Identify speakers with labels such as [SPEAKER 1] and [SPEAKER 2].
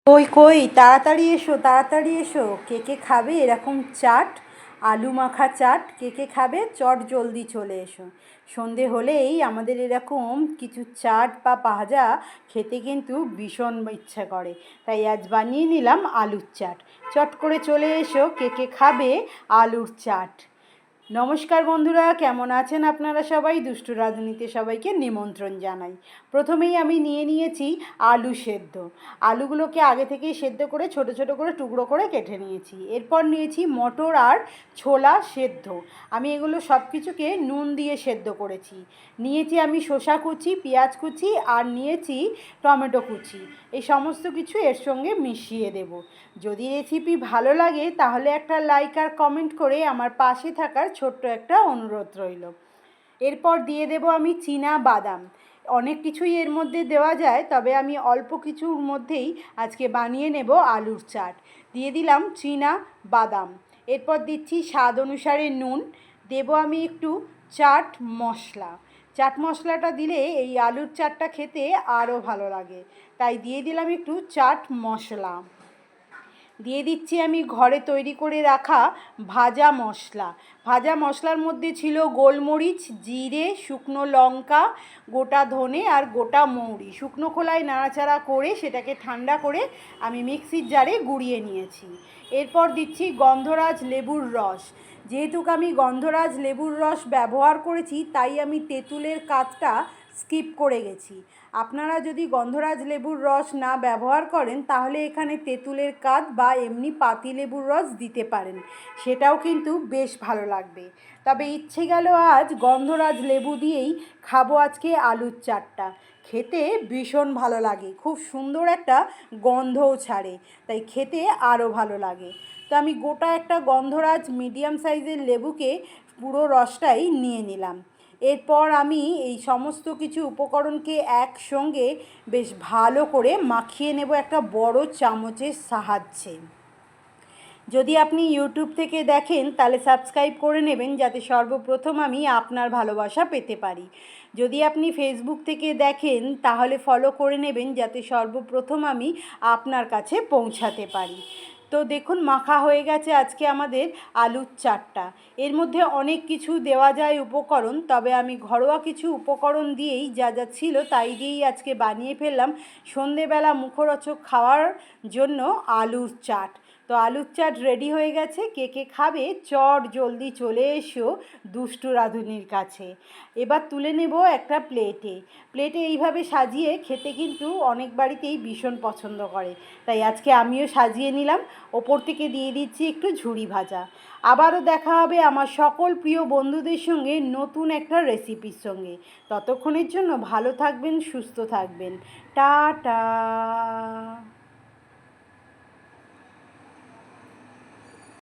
[SPEAKER 1] কই কই তাড়াতাড়ি এসো, তাড়াতাড়ি এসো। কে কে খাবে এরকম চাট? আলু মাখা চাট কে কে খাবে? চট জলদি চলে এসো। সন্ধে হলেই আমাদের এরকম কিছু চাট বা ভাজা খেতে কিন্তু ভীষণ ইচ্ছা করে। তাই আজ বানিয়ে নিলাম আলুর চাট। চট করে চলে এসো, কে কে খাবে আলুর চাট। নমস্কার বন্ধুরা, কেমন আছেন আপনারা সবাই? দুষ্টু রাঁধুনিতে সবাইকে নিমন্ত্রণ জানাই। প্রথমেই আমি নিয়ে নিয়েছি আলু সেদ্ধ। আলুগুলোকে আগে থেকেই সেদ্ধ করে ছোট ছোট করে টুকরো করে কেটে নিয়েছি। এরপর নিয়েছি মটর আর ছোলা সেদ্ধ। আমি এগুলো সব কিছুকে নুন দিয়ে সেদ্ধ করেছি। নিয়েছি আমি শসা কুচি, পেঁয়াজ কুচি আর নিয়েছি টমেটো কুচি। এই সমস্ত কিছু এর সঙ্গে মিশিয়ে দেব। যদি রেসিপি ভালো লাগে তাহলে একটা লাইক আর কমেন্ট করে আমার পাশে থাকার ছোট্ট একটা অনুরোধ রইল। এরপর দিয়ে দেব আমি চীনা বাদাম। অনেক কিছুই এর মধ্যে দেওয়া যায়, তবে আমি অল্প কিছুর মধ্যেই আজকে বানিয়ে নেব আলুর চাট। দিয়ে দিলাম চীনা বাদাম। এরপর দিচ্ছি স্বাদ অনুসারে নুন। দেব আমি একটু চাট মশলা। চাট মশলাটা দিলে এই আলুর চাটটা খেতে আরও ভালো লাগে, তাই দিয়ে দিলাম একটু চাট মশলা। দিয়ে দিচ্ছি আমি ঘরে তৈরি করে রাখা ভাজা মশলা। ভাজা মশলার মধ্যে ছিল গোলমরিচ, জিরে, শুকনো লঙ্কা, গোটা ধনে আর গোটা মৌরি। শুকনো খোলায় নাড়াচাড়া করে সেটাকে ঠান্ডা করে আমি মিক্সির জারে গুঁড়িয়ে নিয়েছি। এরপর দিচ্ছি গন্ধরাজ লেবুর রস। যেহেতু আমি গন্ধরাজ লেবুর রস ব্যবহার করেছি, তাই আমি তেঁতুলের কাজটা স্কিপ করে গেছি। আপনারা যদি গন্ধরাজ লেবুর রস না ব্যবহার করেন তাহলে এখানে তেঁতুলের কাঁধ বা এমনি পাতিলেবুর রস দিতে পারেন, সেটাও কিন্তু বেশ ভালো লাগবে। তবে ইচ্ছে গেল আজ গন্ধরাজ লেবু দিয়েই খাবো আজকে আলুর চাটটা। খেতে ভীষণ ভালো লাগে, খুব সুন্দর একটা গন্ধও ছাড়ে, তাই খেতে আরও ভালো লাগে। তো আমি গোটা একটা গন্ধরাজ মিডিয়াম সাইজের লেবুকে পুরো রসটাই নিয়ে নিলাম। এরপর আমি এই সমস্ত কিছু উপকরণকে একসঙ্গে বেশ ভালো করে মাখিয়ে নেব একটা বড় চামচের সাহায্যে। যদি আপনি ইউটিউব থেকে দেখেন তাহলে সাবস্ক্রাইব করে নেবেন, যাতে সর্বপ্রথম আমি আপনার ভালোবাসা পেতে পারি। যদি আপনি ফেসবুক থেকে দেখেন তাহলে ফলো করে নেবেন, যাতে সর্বপ্রথম আমি আপনার কাছে পৌঁছাতে পারি। তো দেখুন, মাখা হয়ে গেছে আজকে আমাদের আলুর চাটটা। এর মধ্যে অনেক কিছু দেওয়া যায় উপকরণ, তবে আমি ঘরোয়া কিছু উপকরণ দিয়েই যা যা ছিল তাই দিয়েই আজকে বানিয়ে ফেললাম সন্ধেবেলা মুখরোচক খাওয়ার জন্য আলুর চাট। তো আলুর চাট রেডি হয়ে গেছে। কে কে খাবে চট জলদি চলে এসো দুষ্টু রাঁধুনির কাছে। এবার তুলে নেব একটা প্লেটে। প্লেটে এইভাবে সাজিয়ে খেতে কিন্তু অনেক বাড়িতেই ভীষণ পছন্দ করে, তাই আজকে আমিও সাজিয়ে নিলাম। ওপর থেকে দিয়ে দিচ্ছি একটু ঝুরি ভাজা। আবারও দেখা হবে আমার সকল প্রিয় বন্ধুদের সঙ্গে নতুন একটা রেসিপির সঙ্গে। ততক্ষণের জন্য ভালো থাকবেন, সুস্থ থাকবেন। টাটা।